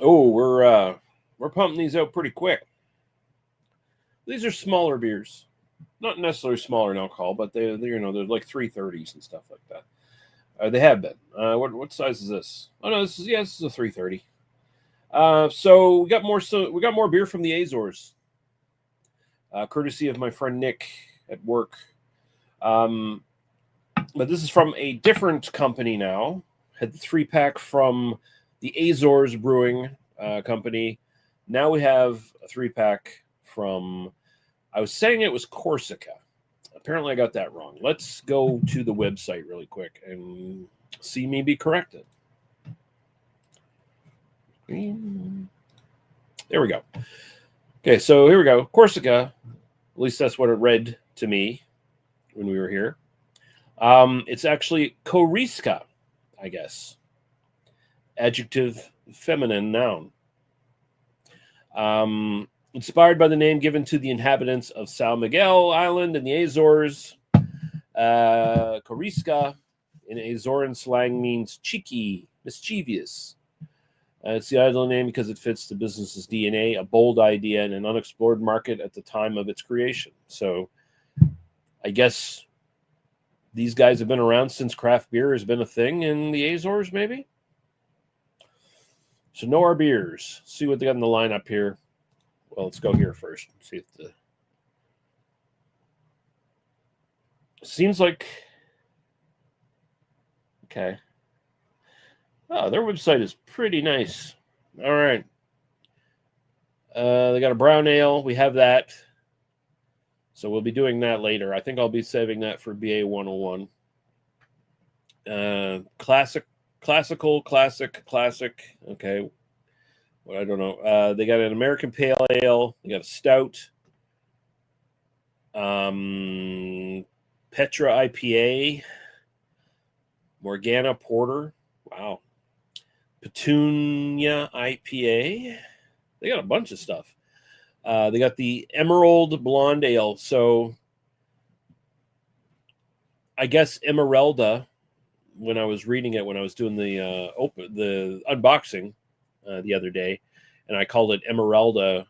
Oh, we're pumping these out pretty quick. These are smaller beers, not necessarily smaller in alcohol, but they're like 330s and stuff like that. They have been. What size is this? Oh no, this is a 330. So we got more. So we got more beer from the Azores, courtesy of my friend Nick at work. Um, but this is from a different company now. Had the 3-pack from the Azores Brewing Company. Now we have a 3-pack from. I was saying it was Corsica. Apparently, I got that wrong. Let's go to the website really quick and see me be corrected. There we go. Okay, so here we go. Corsica. At least that's what it read to me when we were here. It's actually Korisca, I guess. Adjective, feminine, noun. Inspired by the name given to the inhabitants of São Miguel Island in the Azores, Korisca in Azorean slang means cheeky, mischievous. It's the ideal name because it fits the business's DNA, a bold idea in an unexplored market at the time of its creation. So I guess these guys have been around since craft beer has been a thing in the Azores, maybe? So know our beers. See what they got in the lineup here. Well, let's go here first. See if the seems like okay. Oh, their website is pretty nice. All right. They got a brown ale. We have that. So we'll be doing that later. I think I'll be saving that for BA 101. Classic. Okay. Well, I don't know. They got an American Pale Ale. They got a Stout. Petra IPA. Morgana Porter. Wow. Petunia IPA. They got a bunch of stuff. They got the Emerald Blonde Ale. So I guess Emeralda, when I was reading it, when I was doing the unboxing the other day, and I called it Emeralda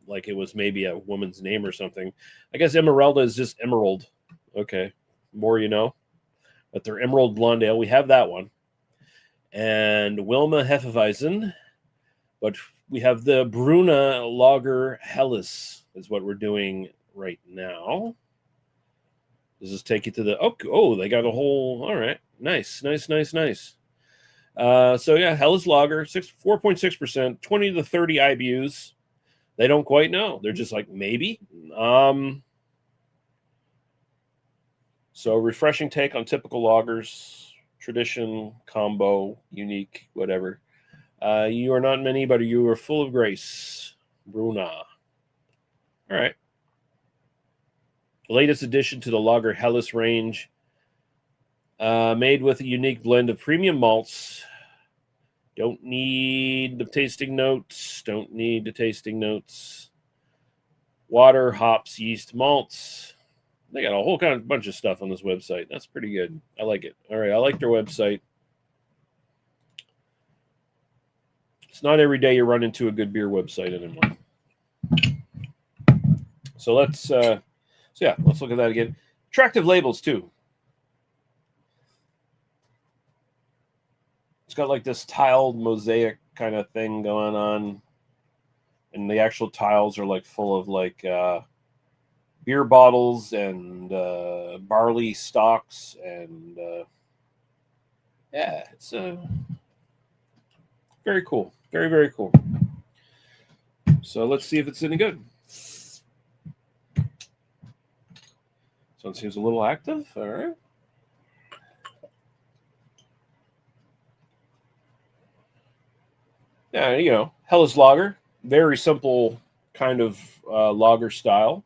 like it was maybe a woman's name or something. I guess Emeralda is just Emerald. Okay. More you know. But they're Emerald Blonde Ale. We have that one. And Wilma Hefeweizen. But we have the Bruna Lager Helles is what we're doing right now. Does this take you to the... Oh, they got a whole... All right. Nice. So, yeah, Helles Lager, 4.6%, 20 to 30 IBUs. They don't quite know. They're just like, maybe. So, refreshing take on typical lagers, tradition, combo, unique, whatever. You are not many, but you are full of grace. Bruna. All right. Latest addition to the Lager Helles range. Made with a unique blend of premium malts. Don't need the tasting notes. Water, hops, yeast, malts. They got a whole kind of bunch of stuff on this website. That's pretty good. I like it. All right, I like their website. It's not every day you run into a good beer website anymore. So let's look at that again. Attractive labels too. It's got like this tiled mosaic kind of thing going on, and the actual tiles are like full of like beer bottles and barley stalks, and yeah, it's very cool. Very cool. So let's see if it's any good. So it seems a little active. All right. Yeah, Helles Lager. Very simple kind of lager style.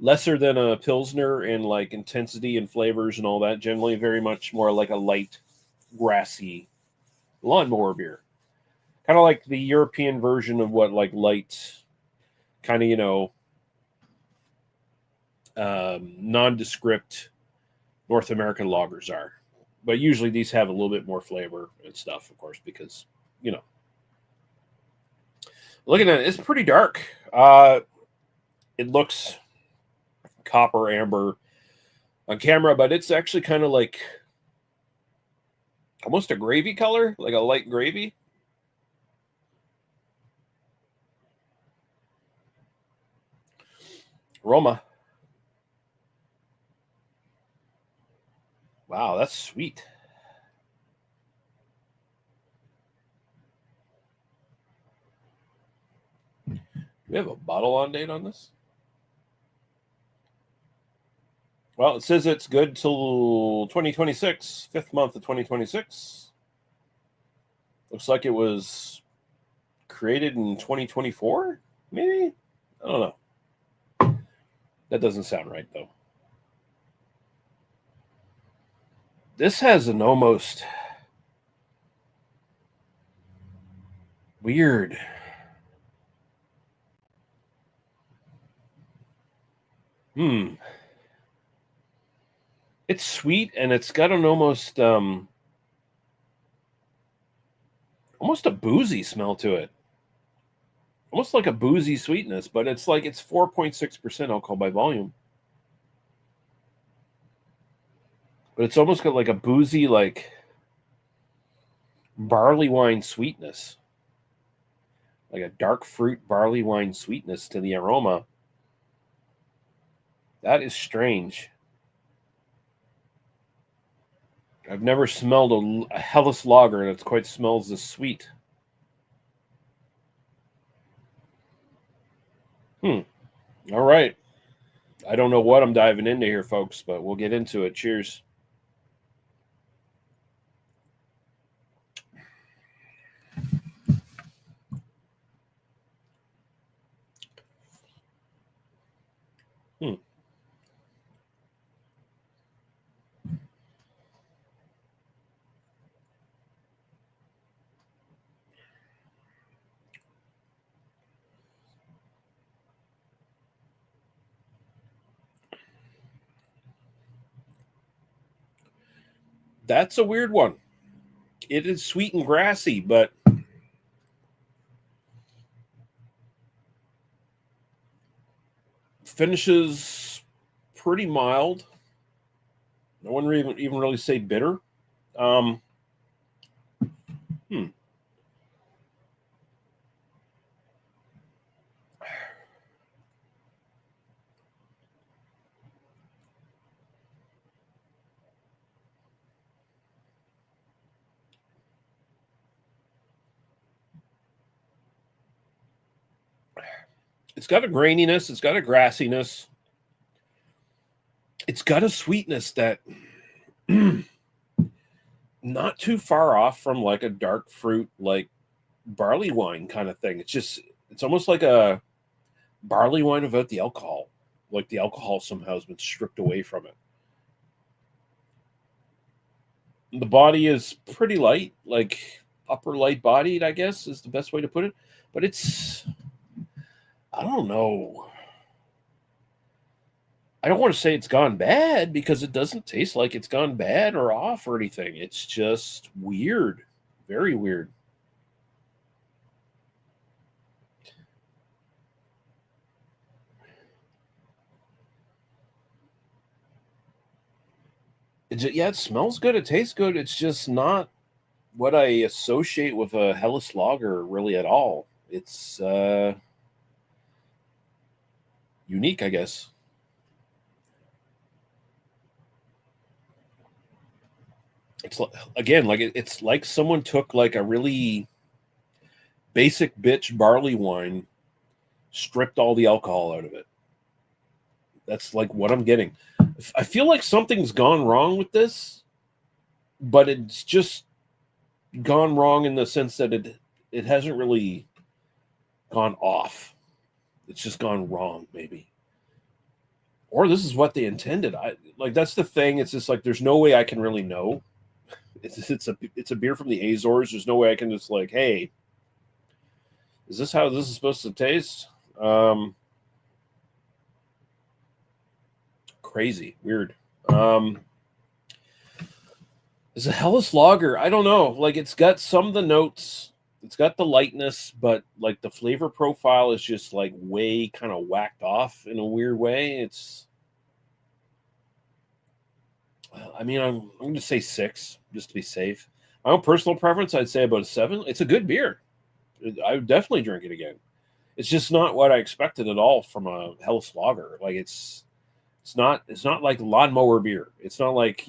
Lesser than a Pilsner in like intensity and flavors and all that. Generally very much more like a light, grassy lawnmower beer. Kind of like the European version of what like light, kind of, nondescript North American lagers are. But usually these have a little bit more flavor and stuff, of course, because, Looking at it, it's pretty dark. It looks copper amber on camera, but it's actually kind of like almost a gravy color, like a light gravy. Aroma. Wow, that's sweet. Do we have a bottle on date on this? Well, it says it's good till 2026, 5th month of 2026. Looks like it was created in 2024, maybe? I don't know. That doesn't sound right, though. This has an almost weird. It's sweet, and it's got an almost a boozy smell to it. Almost like a boozy sweetness, but it's 4.6% alcohol by volume. But it's almost got like a boozy, like barley wine sweetness. Like a dark fruit barley wine sweetness to the aroma. That is strange. I've never smelled a Helles lager that quite smells this sweet. All right. I don't know what I'm diving into here, folks, but we'll get into it. Cheers. That's a weird one. It is sweet and grassy, but finishes pretty mild. I wouldn't even really say bitter. It's got a graininess. It's got a grassiness. It's got a sweetness that not too far off from like a dark fruit, like barley wine kind of thing. It's almost like a barley wine without the alcohol. Like the alcohol somehow has been stripped away from it. The body is pretty light, like upper light bodied, I guess is the best way to put it. But I don't know. I don't want to say it's gone bad because it doesn't taste like it's gone bad or off or anything. It's just weird. Very weird. It smells good. It tastes good. It's just not what I associate with a Helles lager really at all. It's unique, I guess. It's again like it's like someone took like a really basic bitch barley wine, stripped all the alcohol out of it. That's like what I'm getting. I feel like something's gone wrong with this, but it's just gone wrong in the sense that it hasn't really gone off. It's just gone wrong, maybe. Or this is what they intended. That's the thing. It's just like there's no way I can really know. It's a beer from the Azores. There's no way I can just like, hey, is this how this is supposed to taste? Crazy, weird. It's a Helles lager. I don't know. Like it's got some of the notes It's got the lightness, but like the flavor profile is just like way kind of whacked off in a weird way. I mean, I'm going to say 6 just to be safe. My own personal preference, I'd say about a 7. It's a good beer. I would definitely drink it again. It's just not what I expected at all from a Helles Lager. Like it's not like lawnmower beer. It's not like,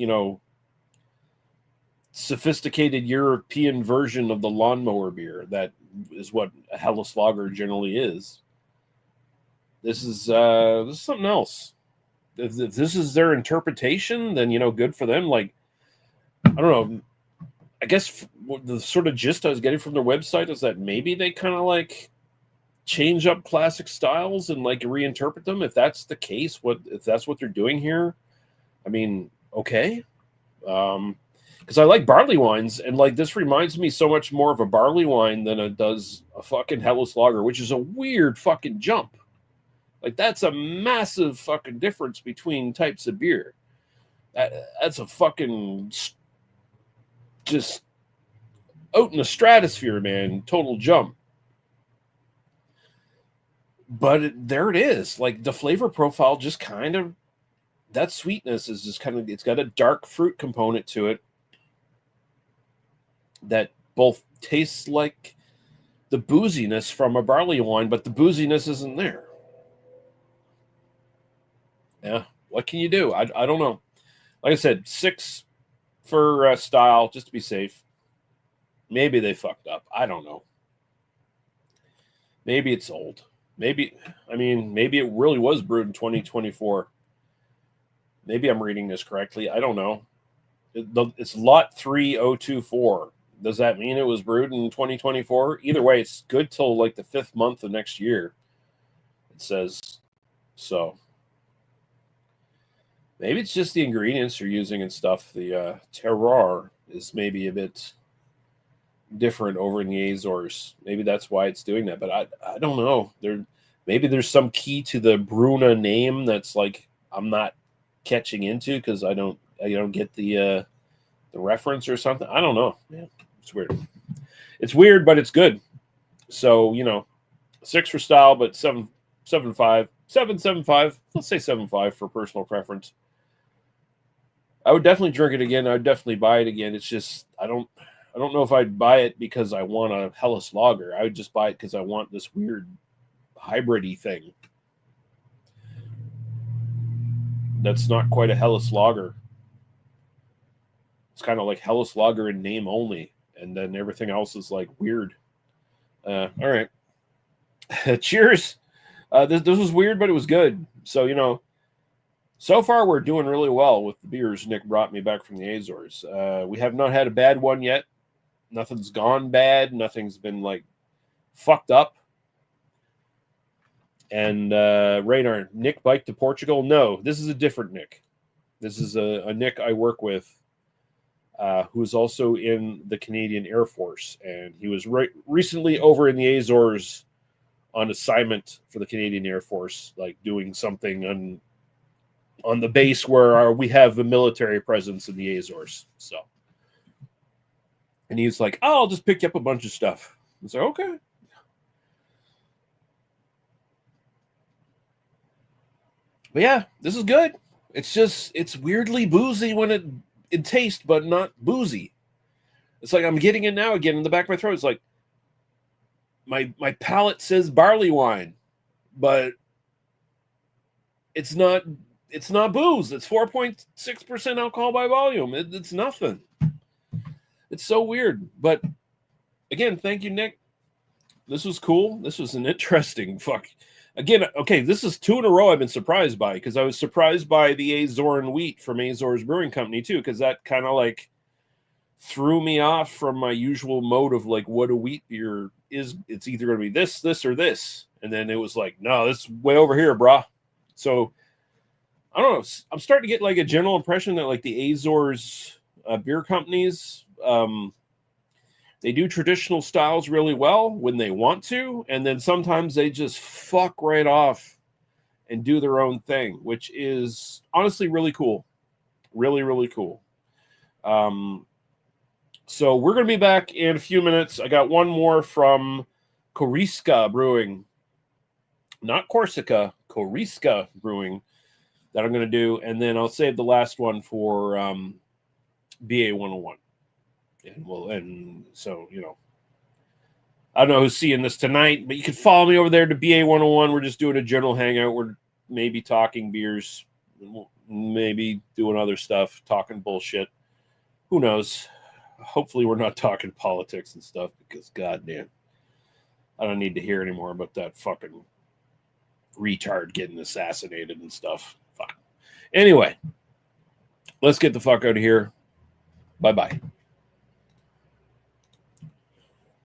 sophisticated European version of the lawnmower beer that is what a Helles Lager generally is. This is something else. If this is their interpretation, then good for them. Like, I don't know. I guess the sort of gist I was getting from their website is that maybe they kind of like change up classic styles and like reinterpret them. If that's the case, if that's what they're doing here? I mean, okay. Because I like barley wines, and like this reminds me so much more of a barley wine than it does a fucking Helles Lager, which is a weird fucking jump. Like that's a massive fucking difference between types of beer. That's a fucking just out in the stratosphere, man. Total jump. But there it is. Like the flavor profile just kind of, that sweetness is just kind of, it's got a dark fruit component to it that both tastes like the booziness from a barley wine, but the booziness isn't there. Yeah, what can you do? I don't know. Like I said, 6 for style, just to be safe. Maybe they fucked up. I don't know. Maybe it's old. Maybe it really was brewed in 2024. Maybe I'm reading this correctly. I don't know. It's lot 3024. Does that mean it was brewed in 2024? Either way, it's good till like the 5th month of next year. It says so. Maybe it's just the ingredients you're using and stuff. The terroir is maybe a bit different over in the Azores. Maybe that's why it's doing that. But I don't know. Maybe there's some key to the Bruna name that's like I'm not catching into because I don't get the reference or something. I don't know. Yeah, it's weird. It's weird, but it's good. So 6 for style, but 7.5, 7.75. Let's say 7.5 for personal preference. I would definitely drink it again. I would definitely buy it again. It's just I don't know if I'd buy it because I want a Helles Lager. I would just buy it because I want this weird hybrid-y thing. That's not quite a Helles Lager. It's kind of like Helles Lager in name only, and then everything else is like weird. All right. Cheers. This was weird, but it was good. So, so far we're doing really well with the beers Nick brought me back from the Azores. We have not had a bad one yet. Nothing's gone bad. Nothing's been like fucked up. And Radar, Nick bike to Portugal? No, this is a different Nick. This is a Nick I work with who's also in the Canadian Air Force. And he was recently over in the Azores on assignment for the Canadian Air Force, like doing something on the base where we have a military presence in the Azores. So, and he's like, "Oh, I'll just pick you up a bunch of stuff." I was like, "Okay." But yeah, this is good. It's weirdly boozy when it tastes, but not boozy. It's like I'm getting it now again in the back of my throat. It's like my palate says barley wine, but it's not booze. It's 4.6% alcohol by volume. It's nothing. It's so weird. But again, thank you, Nick. This was cool. This was an interesting Again, okay, this is 2 in a row I've been surprised by, because I was surprised by the Azoran wheat from Azores Brewing Company too, because that kind of like threw me off from my usual mode of like what a wheat beer is. It's either going to be this, or this. And then it was like, no, this is way over here, brah. So I don't know. I'm starting to get like a general impression that like the Azores beer companies, they do traditional styles really well when they want to, and then sometimes they just fuck right off and do their own thing, which is honestly really cool. Really, really cool. So we're going to be back in a few minutes. I got one more from Korisca Brewing. Not Corsica, Korisca Brewing that I'm going to do. And then I'll save the last one for BA 101. And so, I don't know who's seeing this tonight, but you can follow me over there to BA 101. We're just doing a general hangout. We're maybe talking beers, maybe doing other stuff, talking bullshit. Who knows? Hopefully we're not talking politics and stuff because goddamn, I don't need to hear anymore about that fucking retard getting assassinated and stuff. Fuck. Anyway, let's get the fuck out of here. Bye-bye.